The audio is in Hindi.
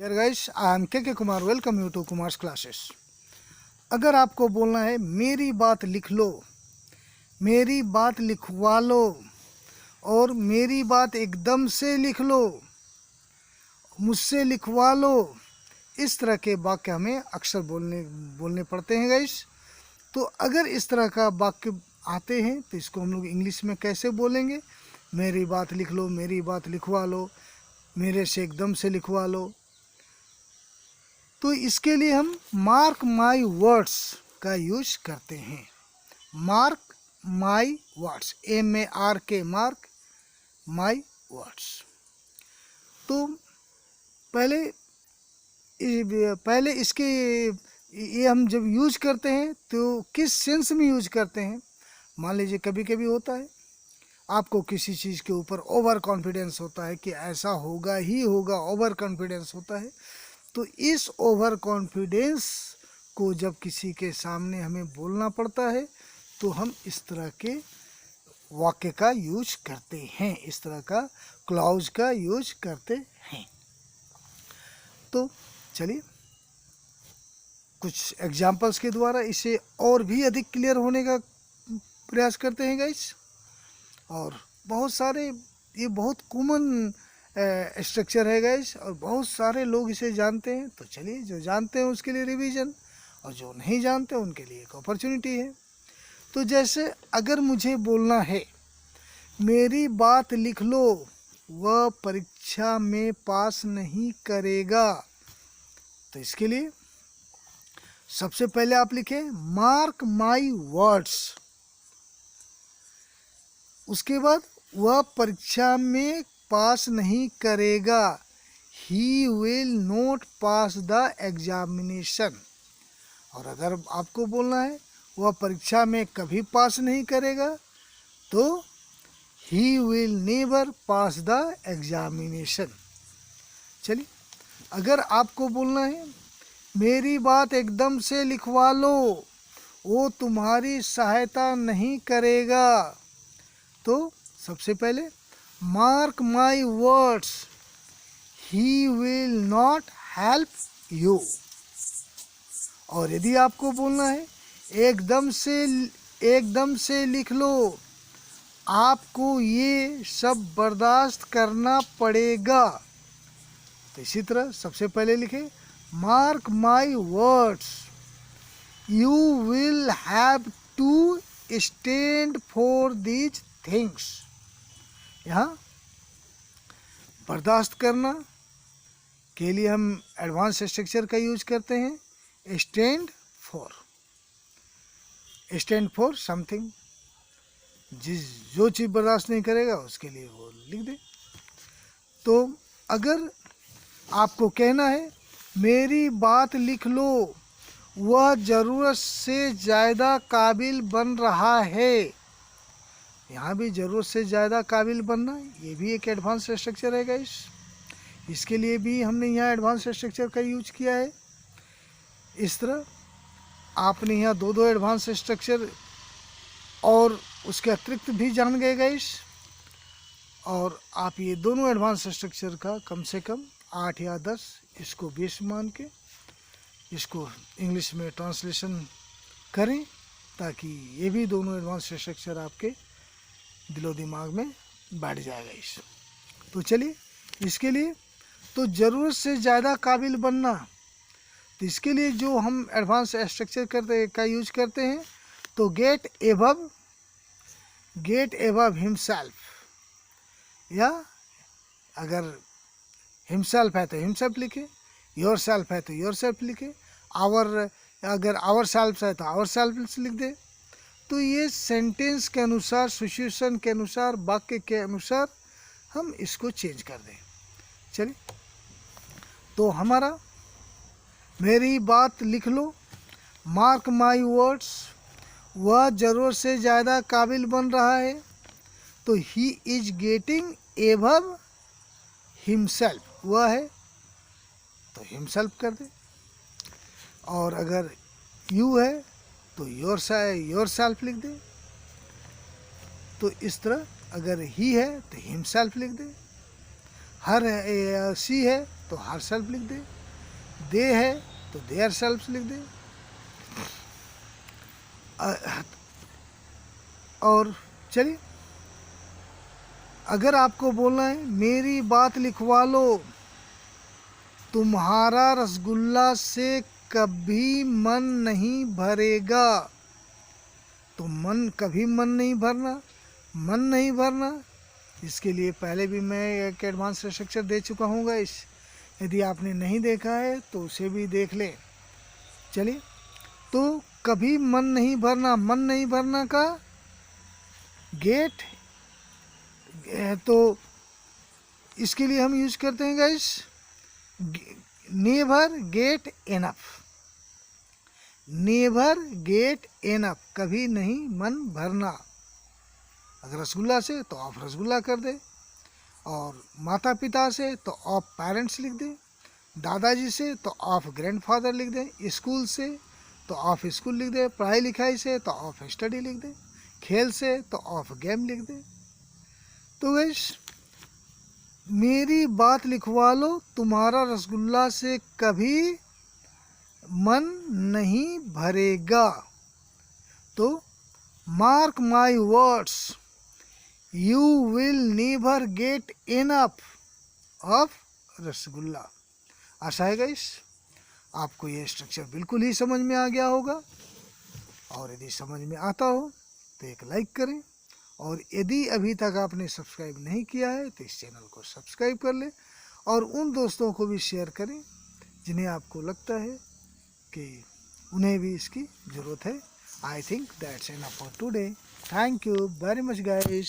Dear guys, I am KK Kumar. Welcome you to Kumar's classes. अगर आपको बोलना है मेरी बात लिख लो, मेरी बात लिखवा लो और मेरी बात एकदम से लिख लो, मुझसे लिखवा लो, इस तरह के वाक्य हमें अक्सर बोलने पड़ते हैं गाइस। तो अगर इस तरह का वाक्य आते हैं तो इसको हम लोग इंग्लिश में कैसे बोलेंगे? मेरी बात लिख लो, मेरी बात लिखवा लो, मेरे से एकदम से लिखवा लो। तो इसके लिए हम मार्क माई वर्ड्स का यूज करते हैं। Mark my words, MARK, mark my words. तो पहले इसके ये हम जब यूज करते हैं तो किस सेंस में यूज करते हैं? मान लीजिए कभी कभी होता है आपको किसी चीज़ के ऊपर ओवर कॉन्फिडेंस होता है कि ऐसा होगा ही होगा, ओवर कॉन्फिडेंस होता है। तो इस ओवर कॉन्फिडेंस को जब किसी के सामने हमें बोलना पड़ता है तो हम इस तरह के वाक्य का यूज करते हैं, इस तरह का क्लॉज का यूज करते हैं। तो चलिए कुछ एग्जाम्पल्स के द्वारा इसे और भी अधिक क्लियर होने का प्रयास करते हैं गाइस। और बहुत सारे ये बहुत कॉमन स्ट्रक्चर है गाइस और बहुत सारे लोग इसे जानते हैं। तो चलिए जो जानते हैं उसके लिए रिवीजन और जो नहीं जानते उनके लिए एक अपॉर्चुनिटी है। तो जैसे अगर मुझे बोलना है मेरी बात लिख लो, वह परीक्षा में पास नहीं करेगा, तो इसके लिए सबसे पहले आप लिखें मार्क माई वर्ड्स। उसके बाद वह परीक्षा में पास नहीं करेगा, he will not pass the examination. और अगर आपको बोलना है वह परीक्षा में कभी पास नहीं करेगा तो he will never pass the examination. चलिए अगर आपको बोलना है मेरी बात एकदम से लिखवा लो, वो तुम्हारी सहायता नहीं करेगा, तो सबसे पहले mark my words, he will not help you. और यदि आपको बोलना है एकदम से लिख लो, आपको ये सब बर्दाश्त करना पड़ेगा, तो इसी तरह सबसे पहले लिखे mark my words, you will have to stand for these things. यहाँ बर्दाश्त करना के लिए हम एडवांस स्ट्रक्चर का यूज करते हैं स्टैंड फॉर समथिंग। जो चीज़ बर्दाश्त नहीं करेगा उसके लिए वो लिख दे। तो अगर आपको कहना है मेरी बात लिख लो, वह ज़रूरत से ज़्यादा काबिल बन रहा है, यहाँ भी ज़रूरत से ज़्यादा काबिल बनना ये भी एक एडवांस स्ट्रक्चर है गाइस। इसके लिए भी हमने यहाँ एडवांस स्ट्रक्चर का यूज किया है। इस तरह आपने यहाँ दो एडवांस स्ट्रक्चर और उसके अतिरिक्त भी जान गए गाइस। और आप ये दोनों एडवांस स्ट्रक्चर का कम से कम 8 या 10 इसको बेस मान के इसको इंग्लिश में ट्रांसलेशन करें ताकि ये भी दोनों एडवांस स्ट्रक्चर आपके दिलो दिमाग में बैठ जाएगा इस। तो चलिए इसके लिए तो ज़रूरत से ज़्यादा काबिल बनना, तो इसके लिए जो हम एडवांस स्ट्रक्चर का यूज करते हैं तो गेट एबव हिमसेल्फ, या अगर हिमसेल्फ है तो हिमसेल्फ लिखे, योर सेल्फ है तो योर सेल्फ लिखे, अगर आवर सेल्फ है तो आवर सेल्फ लिख दे। तो ये सेंटेंस के अनुसार, सिचुएशन के अनुसार, वाक्य के अनुसार हम इसको चेंज कर दें। चलिए तो हमारा मेरी बात लिख लो, मार्क माई वर्ड्स, वह ज़रूरत से ज़्यादा काबिल बन रहा है, तो he is getting above himself, वह है तो हिमसेल्फ कर दे। और अगर यू है तो योर सेल्फ लिख दे। तो इस तरह अगर ही है तो हिमसेल्फ लिख दे, हर सी है तो हर सेल्फ लिख दे, दे है तो देयर सेल्फ लिख दे। और चलिए, अगर आपको बोलना है मेरी बात लिखवा लो, तुम्हारा रसगुल्ला से कभी मन नहीं भरेगा। तो कभी मन नहीं भरना, इसके लिए पहले भी मैं एक एडवांस स्ट्रक्चर दे चुका हूँ गाइस। यदि आपने नहीं देखा है तो उसे भी देख ले। चलिए, तो कभी मन नहीं भरना का गेट, तो इसके लिए हम यूज करते हैं गाइस नेवर गेट एनफ, कभी नहीं मन भरना। अगर रसगुल्ला से तो ऑफ रसगुल्ला कर दे, और माता पिता से तो ऑफ पेरेंट्स लिख दे, दादाजी से तो ऑफ ग्रैंडफादर लिख दे, स्कूल से तो ऑफ स्कूल लिख दे, पढ़ाई लिखाई से तो ऑफ स्टडी लिख दे, खेल से तो ऑफ गेम लिख दे। तो गाइस, मेरी बात लिखवा लो, तुम्हारा रसगुल्ला से कभी मन नहीं भरेगा। तो mark my words, you will never get enough of rasgulla. आशा है गाइस आपको ये स्ट्रक्चर बिल्कुल ही समझ में आ गया होगा, और यदि समझ में आता हो तो एक लाइक करें, और यदि अभी तक आपने सब्सक्राइब नहीं किया है तो इस चैनल को सब्सक्राइब कर लें, और उन दोस्तों को भी शेयर करें जिन्हें आपको लगता है कि उन्हें भी इसकी ज़रूरत है। I think that's enough for today. Thank you very much guys.